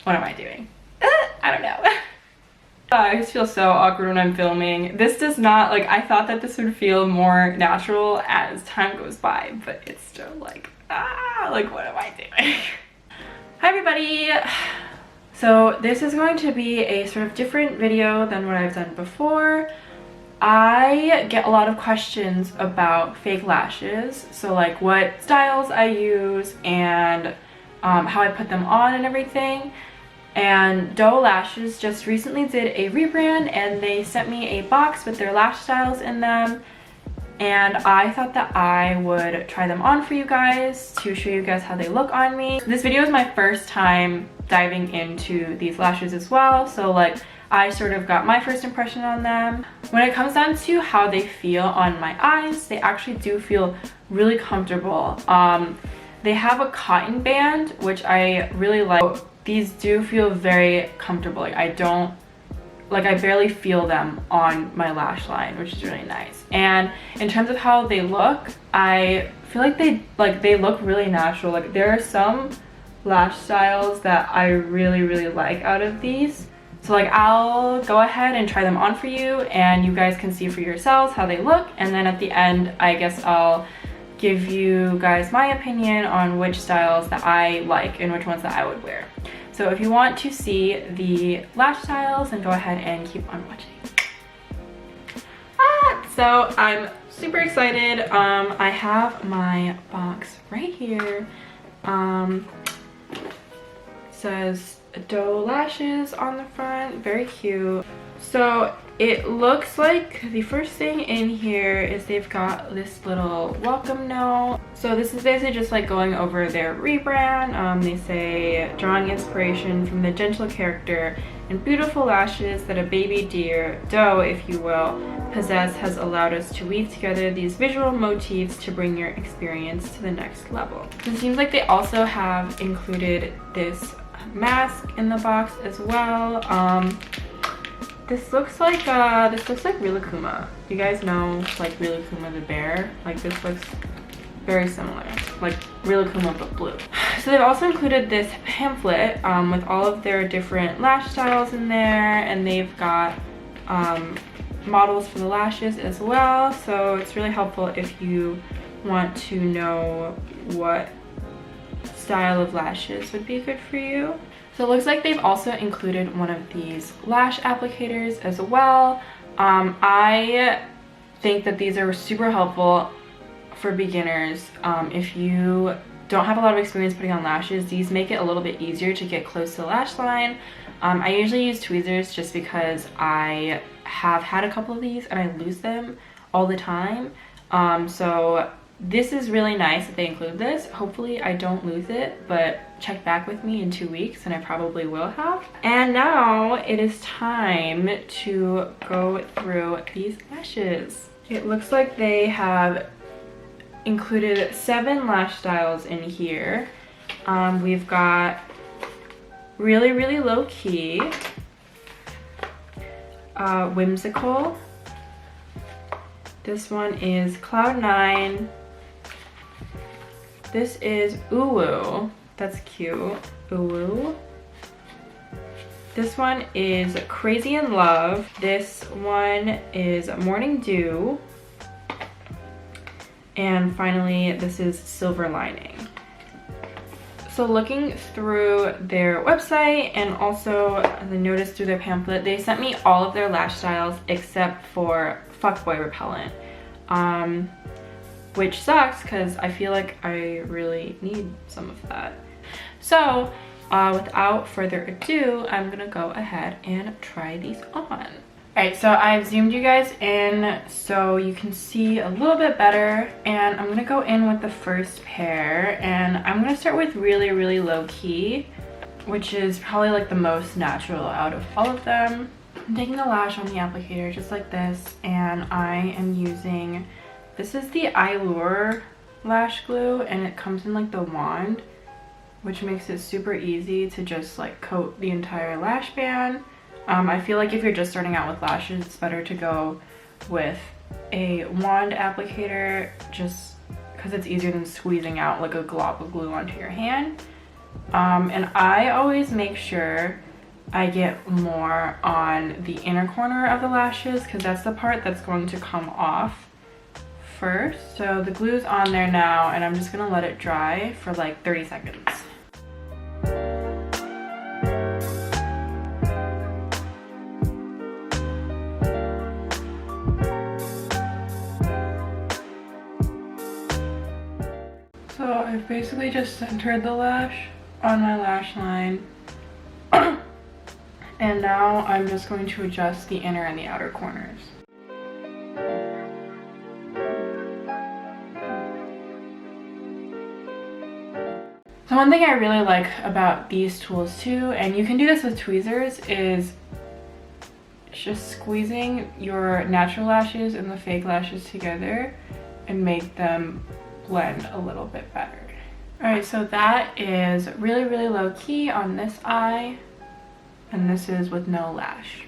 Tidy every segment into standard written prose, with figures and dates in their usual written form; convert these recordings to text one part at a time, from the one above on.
What am I doing? I don't know. I just feel so awkward when I'm filming. This does not, like, I thought that this would feel more natural as time goes by, but it's still like, like, what am I doing? Hi everybody. So this is going to be a sort of different video than what I've done before. I get a lot of questions about fake lashes, so like what styles I use and how I put them on and everything. And Doe Lashes just recently did a rebrand and they sent me a box with their lash styles in them, and I thought that I would try them on for you guys to show you guys how they look on me. This video is my first time diving into these lashes as well, so like I sort of got my first impression on them. When it comes down to how they feel on my eyes, they actually do feel really comfortable. They have a cotton band, which I really like. These do feel very comfortable. Like I barely feel them on my lash line, which is really nice. And in terms of how they look, I feel like they look really natural. Like there are some lash styles that I really like out of these. So like I'll go ahead and try them on for you and you guys can see for yourselves how they look, and then at the end I guess I'll give you guys my opinion on which styles that I like and which ones that I would wear. So if you want to see the lash styles, then go ahead and keep on watching. So I'm super excited. I have my box right here. Says Doe Lashes on the front, very cute. So it looks like the first thing in here is they've got this little welcome note. So this is basically just like going over their rebrand. They say, drawing inspiration from the gentle character and beautiful lashes that a baby deer, Doe if you will, possess, has allowed us to weave together these visual motifs to bring your experience to the next level. It seems like they also have included this mask in the box as well. This looks like Rilakkuma. You guys know like Rilakkuma the bear? Like this looks very similar, like Rilakkuma but blue. So they've also included this pamphlet with all of their different lash styles in there, and they've got models for the lashes as well. So it's really helpful if you want to know what style of lashes would be good for you. So it looks like they've also included one of these lash applicators as well. I think that these are super helpful for beginners. If you don't have a lot of experience putting on lashes, these make it a little bit easier to get close to the lash line. I usually use tweezers just because I have had a couple of these and I lose them all the time. So this is really nice that they include this. Hopefully I don't lose it, but check back with me in 2 weeks and I probably will have. And now it is time to go through these lashes. It looks like they have included 7 lash styles in here. We've got really low key, whimsical. This one is Cloud 9. This is Uwu. That's cute. Uwu. This one is Crazy in Love. This one is Morning Dew. And finally, this is Silver Lining. So looking through their website and also the notice through their pamphlet, they sent me all of their lash styles except for Fuckboy Repellent. Which sucks because I feel like I really need some of that. So without further ado, I'm gonna go ahead and try these on. Alright, so I've zoomed you guys in so you can see a little bit better, and I'm gonna go in with the first pair, and I'm gonna start with really low key, which is probably like the most natural out of all of them. I'm taking a lash on the applicator just like this, and I am using, this is the Allure lash glue, and it comes in like the wand, which makes it super easy to just like coat the entire lash band. I feel like if you're just starting out with lashes, it's better to go with a wand applicator just because it's easier than squeezing out like a glob of glue onto your hand. And I always make sure I get more on the inner corner of the lashes because that's the part that's going to come off first. So the glue's on there now and I'm just gonna let it dry for like 30 seconds. So I've basically just centered the lash on my lash line. And now I'm just going to adjust the inner and the outer corners. So one thing I really like about these tools too, and you can do this with tweezers, is just squeezing your natural lashes and the fake lashes together and make them blend a little bit better. Alright, so that is really, really low key on this eye, and this is with no lash.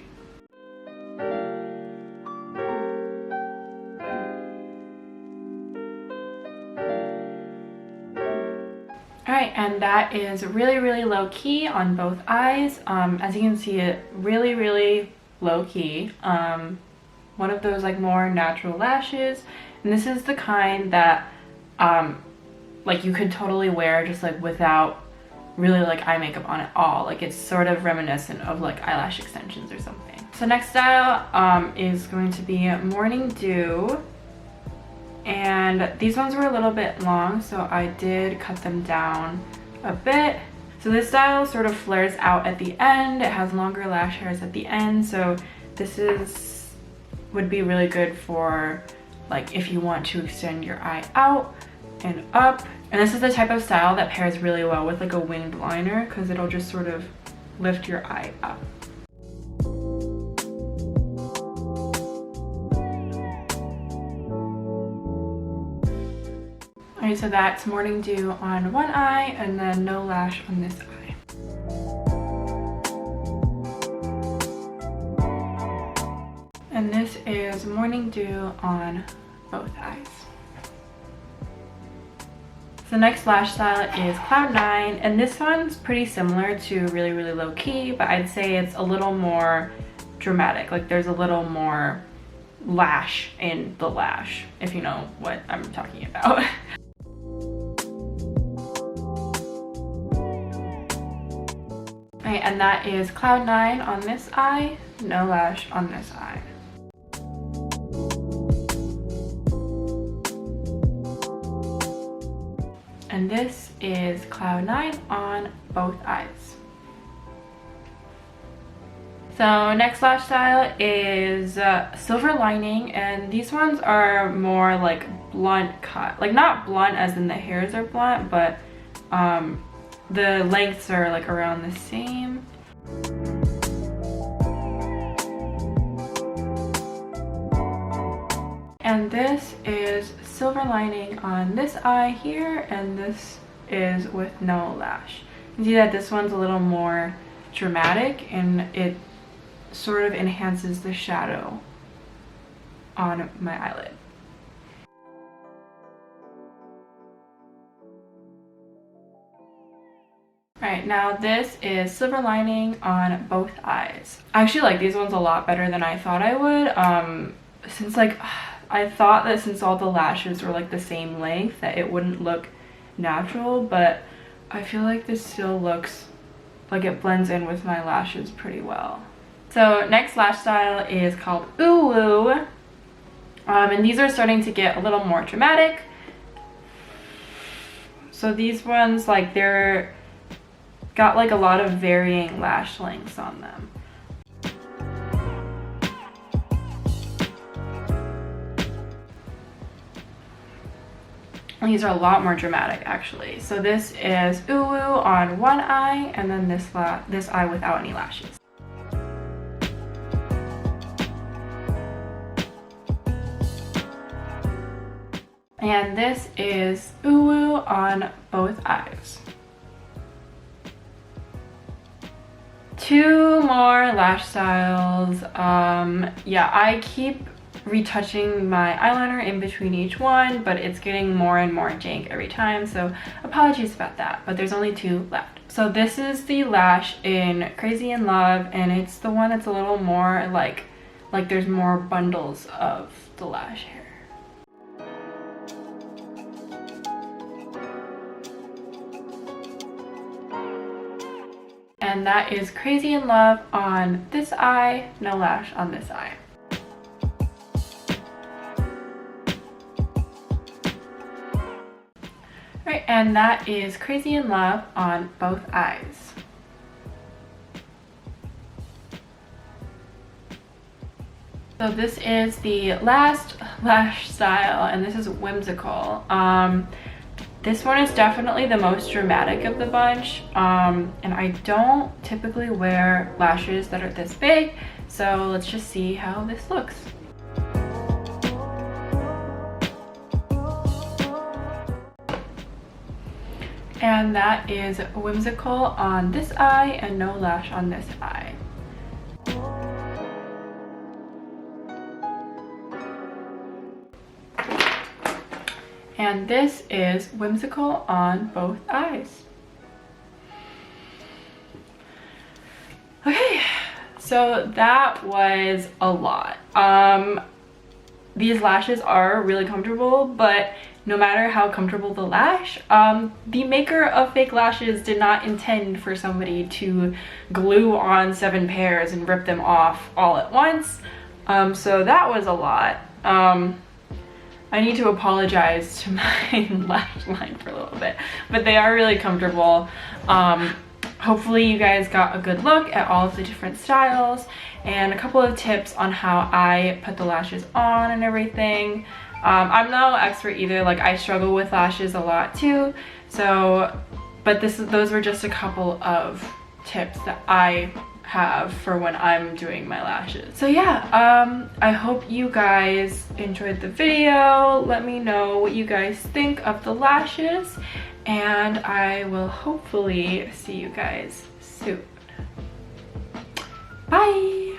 Alright, and that is really, really low key on both eyes. As you can see, it really, really low key. One of those like more natural lashes, and this is the kind that like you could totally wear just like without really like eye makeup on at all. Like it's sort of reminiscent of like eyelash extensions or something. So next style is going to be Morning Dew, and these ones were a little bit long, so I did cut them down a bit. So this style sort of flares out at the end. It has longer lash hairs at the end, so this would be really good for like if you want to extend your eye out and up. And this is the type of style that pairs really well with like a winged liner because it'll just sort of lift your eye up. Alright, so that's Morning Dew on one eye and then no lash on this eye. And this is Morning Dew on both eyes. The next lash style is Cloud 9, and this one's pretty similar to Really, Really Low Key, but I'd say it's a little more dramatic. Like there's a little more lash in the lash, if you know what I'm talking about. Alright, and that is Cloud 9 on this eye, no lash on this eye. And this is Cloud 9 on both eyes. So next lash style is Silver Lining, and these ones are more like blunt cut. Like not blunt as in the hairs are blunt, but the lengths are like around the same. And this is Silver Lining on this eye here, and this is with no lash. You can see that this one's a little more dramatic and it sort of enhances the shadow on my eyelid. Alright, now this is Silver Lining on both eyes. I actually like these ones a lot better than I thought I would. Since like I thought that since all the lashes were like the same length that it wouldn't look natural, but I feel like this still looks like it blends in with my lashes pretty well. So next lash style is called Ooh Woo, and these are starting to get a little more dramatic. So these ones, like they're got like a lot of varying lash lengths on them. These are a lot more dramatic actually. So this is Ooh Woo on one eye, and then this eye without any lashes. And this is Ooh Woo on both eyes. Two more lash styles. Yeah, I keep retouching my eyeliner in between each one, but it's getting more and more jank every time, so apologies about that, but there's only 2 left. So this is the Lash in Crazy in Love, and it's the one that's a little more like there's more bundles of the lash hair. And that is Crazy in Love on this eye, no lash on this eye. Right, and that is Crazy in Love on both eyes. So this is the last lash style, and this is Whimsical. This one is definitely the most dramatic of the bunch, and I don't typically wear lashes that are this big, so let's just see how this looks. And that is Whimsical on this eye and no lash on this eye. And this is Whimsical on both eyes. Okay, so that was a lot. These lashes are really comfortable, but no matter how comfortable the lash, the maker of fake lashes did not intend for somebody to glue on 7 pairs and rip them off all at once. So that was a lot. I need to apologize to my lash line for a little bit, but they are really comfortable. Hopefully you guys got a good look at all of the different styles and a couple of tips on how I put the lashes on and everything. I'm no expert either, like I struggle with lashes a lot too, so but those were just a couple of tips that I have for when I'm doing my lashes. So yeah, I hope you guys enjoyed the video. Let me know what you guys think of the lashes, and I will hopefully see you guys soon. Bye!